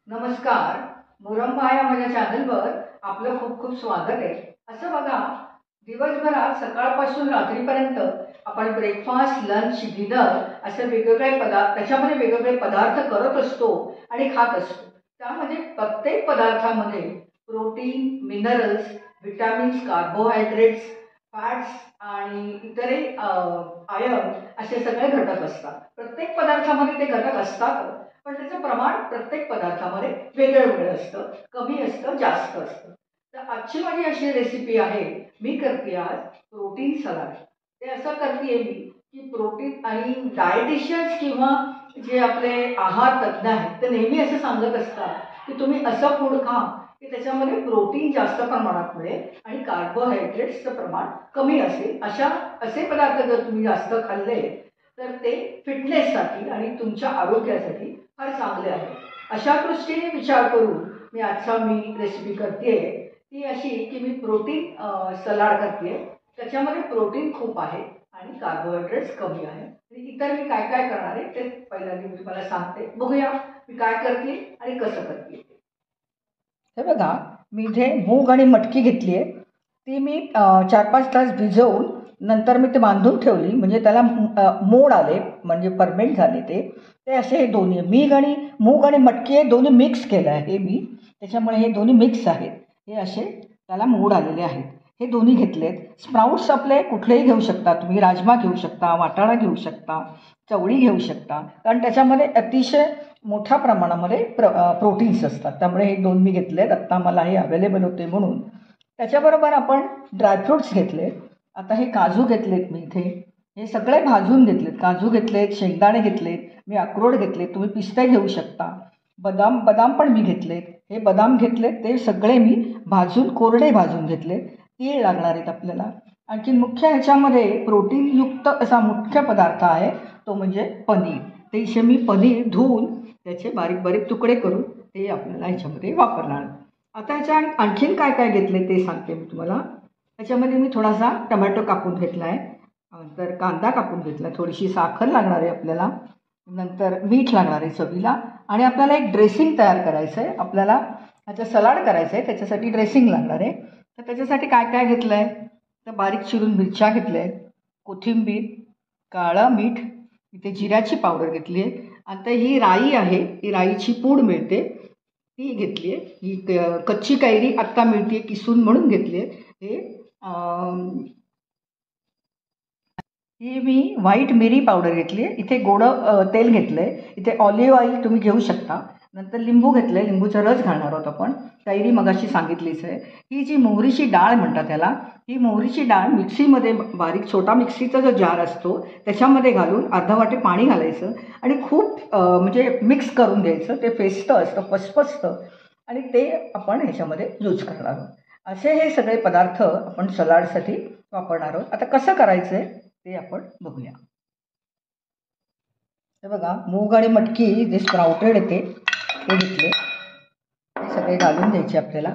नमस्कार. मुरंबा या माझ्या चॅनलवर आपलं खूप खूप स्वागत आहे. असं बघा, दिवसभरात सकाळपासून रात्रीपर्यंत आपण ब्रेकफास्ट, लंच, डिनर असे वेगवेगळे पदार्थ, त्याच्यामध्ये वेगवेगळे पदार्थ करत असतो आणि खात असतो. त्यामध्ये प्रत्येक पदार्थामध्ये protein, minerals, vitamins, carbohydrates, fats आणि इतरही आयर्न असे सगळे घटक असतात. प्रत्येक पदार्थामध्ये ते घटक असतात, पण त्याचं प्रमाण प्रत्येक पदार्थामध्ये वेगळं वेगळं असतं. कमी असतं, जास्त असतं. तर आजची माझी अशी रेसिपी आहे, मी करते आज प्रोटीन सलाड. ते असं करते मी की प्रोटीन आणि डायटिशियन्स किंवा जे आपले आहार तज्ज्ञ आहेत ते नेहमी असं सांगत असतात की तुम्ही असं फूड खा की त्याच्यामध्ये प्रोटीन जास्त प्रमाणात मिळेल आणि कार्बोहायड्रेट्सचं प्रमाण कमी असेल. असे पदार्थ जर तुम्ही जास्त खाल्ले तर ते फिटनेससाठी आणि तुमच्या आरोग्यासाठी फार चांगले आहे. अशा दृष्टीने विचार करून मी रेसिपी करते. ती अशी की मी प्रोटीन सलाड करते. त्याच्यामध्ये प्रोटीन खूप आहे आणि कार्बोहायड्रेट्स कमी आहे. आणि इतर मी काय काय करणार आहे ते पहिल्यांदा मी तुम्हाला सांगते. बघूया मी काय करते आणि कसं करते. हे बघा, मी इथे मूग आणि मटकी घेतली आहे. ती मी 4-5 तास भिजवून नंतर मी ते बांधून ठेवली, म्हणजे त्याला मोड आले, म्हणजे फर्मेंट झाले ते. ते असे हे दोन्ही मूग आणि मटकी हे दोन्ही मिक्स केलं आहे मी, त्याच्यामुळे हे दोन्ही मिक्स आहेत. हे असे त्याला मोड आलेले आहेत. हे दोन्ही घेतलेत. स्प्राउट्स आपले कुठलेही घेऊ शकता तुम्ही. राजमा घेऊ शकता, वाटाणा घेऊ शकता, चवळी घेऊ शकता, कारण त्याच्यामध्ये अतिशय मोठ्या प्रमाणामध्ये प्रोटीन्स असतात. त्यामुळे हे दोन मी घेतलेत. आत्ता मला हे अवेलेबल होते म्हणून. त्याच्याबरोबर आपण ड्रायफ्रूट्स घेतले. आता हे काजू घेतलेत मी इथे. हे सगळे भाजून घेतलेत. काजू घेतलेत, शेंगदाणे घेतलेत, मी अक्रोड घेतलेत, तुम्ही पिस्ते घेऊ शकता. बदाम पण मी घेतलेत. हे बदाम घेतलेत, ते सगळे मी कोरडे भाजून घेतलेत. तीळ लागणार आहेत आपल्याला. आणखी मुख्य ह्याच्यामध्ये प्रोटीनयुक्त असा मुख्य पदार्थ आहे, तो म्हणजे पनीर. ते इथे मी पनीर धुवून त्याचे बारीक बारीक तुकडे करून ते आपल्याला ह्याच्यामध्ये वापरणार. आता ह्याच्या आणखीन काय काय घेतले ते सांगते मी तुम्हाला. त्याच्यामध्ये मी थोडासा टमॅटो कापून घेतला आहे, नंतर कांदा कापून घेतला, थोडीशी साखर लागणार आहे आपल्याला, नंतर मीठ लागणार आहे चवीला, आणि आपल्याला एक ड्रेसिंग तयार करायचं आहे. आपल्याला ह्याचं सलाड करायचं आहे, त्याच्यासाठी ड्रेसिंग लागणार आहे. तर त्याच्यासाठी काय काय घेतलं आहे, तर बारीक चिरून मिरच्या घेतल्या आहेत, कोथिंबीर, काळं मीठ, इथे जिऱ्याची पावडर घेतली आहे. आता ही राई आहे, ही राईची पूड मिळते, ती घेतली आहे. ही कच्ची कैरी आत्ता मिळते किसून म्हणून घेतली आहे. ही मी व्हाईट मिरी पावडर घेतली आहे. इथे तेल घेतलं आहे. इथे ऑलिव्ह ऑइल तुम्ही घेऊ शकता. नंतर लिंबू घेतलं आहे, लिंबूचा रस घालणार आहोत आपण. कैरी मगाशी सांगितलीच आहे. ही जी मोहरीची डाळ म्हणतात त्याला, ही मोहरीची डाळ मिक्सीमध्ये बारीक, छोटा मिक्सीचा जो जार असतो त्याच्यामध्ये घालून अर्धा वाटी पाणी घालायचं आणि खूप म्हणजे मिक्स करून द्यायचं. ते फेसतं असतं, फसफसतं, आणि ते आपण ह्याच्यामध्ये यूज करणार आहोत. असे हे सगळे पदार्थ आपण सलाडसाठी वापरणार आहोत. आता कसं करायचं आहे ते आपण बघूया. हे बघा, मूग आणि मटकी जे स्प्राउटेड येते ते घेतले. हे सगळे घालून द्यायचे आपल्याला.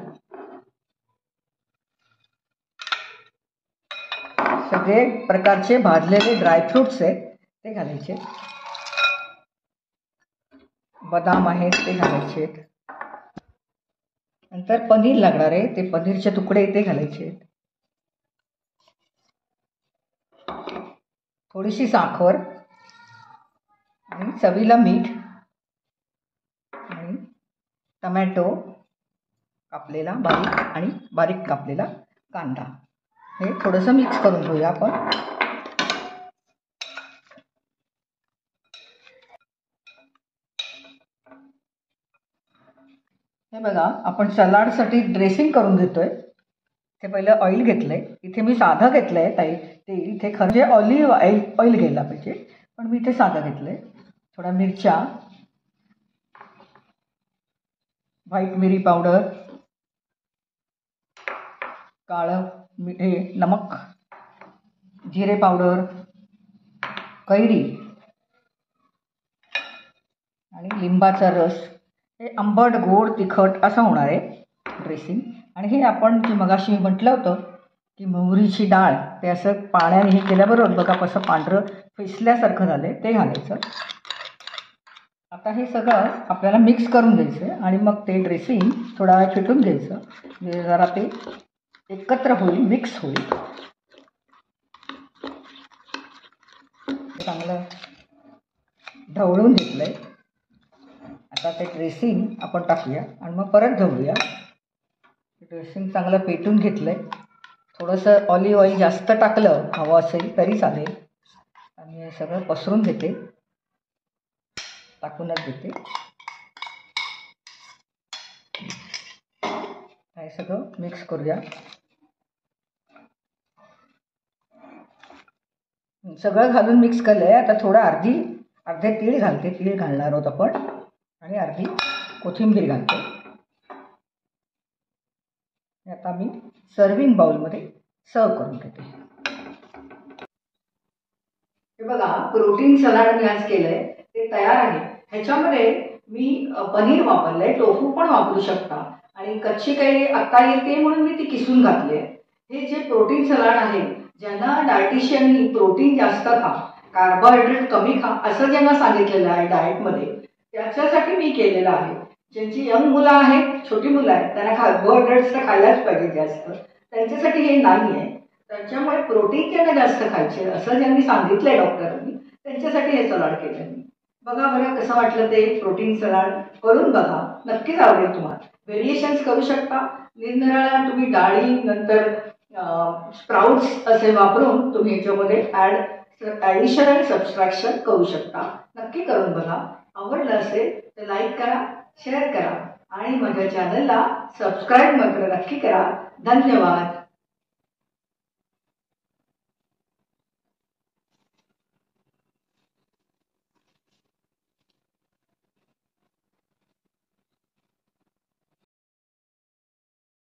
सगळे प्रकारचे भाजलेले ड्रायफ्रुट्स आहेत ते घालायचे. बदाम आहेत ते घालायचे. नंतर पनीर लागणार आहे, ते पनीरचे तुकडे ते घालायचे. थोडीशी साखर आणि चवीला मीठ आणि टमॅटो कापलेला बारीक कापलेला कांदा. हे थोडंसं मिक्स करून घेऊया आपण. हे बघा, आपण सलाडसाठी ड्रेसिंग करून घेतोय. ते पहिलं ऑइल घेतलंय. इथे मी साधं घेतलंय ताई तेल. इथे खरं ऑलिव्ह ऑइल घ्यायला पाहिजे, पण मी इथे साधं घेतलंय. थोड्या मिरच्या, व्हाईट मिरी पावडर, काळं नमक, जिरे पावडर, कैरी आणि लिंबाचा रस. हे आंबट, गोड, तिखट असं होणार आहे ड्रेसिंग. आणि हे आपण जे मगाशी म्हटलं होतं की मोहरीची डाळ, ते असं पाण्याने हे केल्याबरोबर बघा कसं पांढरं फेसल्यासारखं झालं आहे, ते घालायचं. आता हे सगळं आपल्याला मिक्स करून घ्यायचं आहे आणि मग ते ड्रेसिंग थोडा वेळ फेटून घ्यायचं, म्हणजे जरा ते एकत्र होईल, मिक्स होईल. चांगलं ढवळून घेतलं आहे. आता ते ड्रेसिंग आपण टाकूया आणि मग परत ढवळूया. ड्रेसिंग चांगलं पेटून घेतलं आहे. थोडंसं ऑलिव्ह ऑइल जास्त टाकलं हवं असेल तरी चालेल. आणि हे सगळं पसरून घेते, टाकूनच देते. हे सगळं मिक्स करूया. सगळं घालून मिक्स केलं आहे. आता थोडं अर्धे तीळ घालते, तीळ घालणार आहोत आपण, आणि अर्धी कोथिंबीर घालते. आता मी सर्विंग बाउलमध्ये सर्व करून घेते. हे बघा, प्रोटीन सलाड मी आज केलंय, ते तयार आहे. ह्याच्यामध्ये मी पनीर वापरलंय, टोफू पण वापरू शकता, आणि कच्ची कैरी आत्ता येते म्हणून मी ती किसून घातली आहे. हे जे प्रोटीन सलाड आहे, ज्यांना डायटिशियननी प्रोटीन जास्त खा, कार्बोहायड्रेट कमी खा असं ज्यांना सांगितलेलं आहे डाएटमध्ये, त्याच्यासाठी मी केलेलं आहे. ज्यांची यंग मुलं आहेत, छोटी मुलं आहेत, त्यांना कार्बोहायड्रेट्स तर खायलाच पाहिजे जास्त, त्यांच्यासाठी हे नाही आहे. त्याच्यामुळे प्रोटीन ज्यांना जास्त खायचे असं ज्यांनी सांगितलंय डॉक्टरांनी, त्यांच्यासाठी हे सलाड केलं मी. बघा बरं कसं वाटलं ते प्रोटीन सलाड, करून बघा, नक्कीच आवडेल तुम्हाला. व्हेरिएशन्स करू शकता, निरनिराळ्या तुम्ही डाळी, नंतर स्प्राउट्स असे वापरून तुम्ही ह्याच्यामध्ये ॲडिशन आणि सबस्ट्रॅक्शन करू शकता. नक्की करून बघा. आवडलं असेल तर लाईक करा, शेअर करा आणि माझ्या चॅनलला सबस्क्राईब मात्र नक्की करा. धन्यवाद.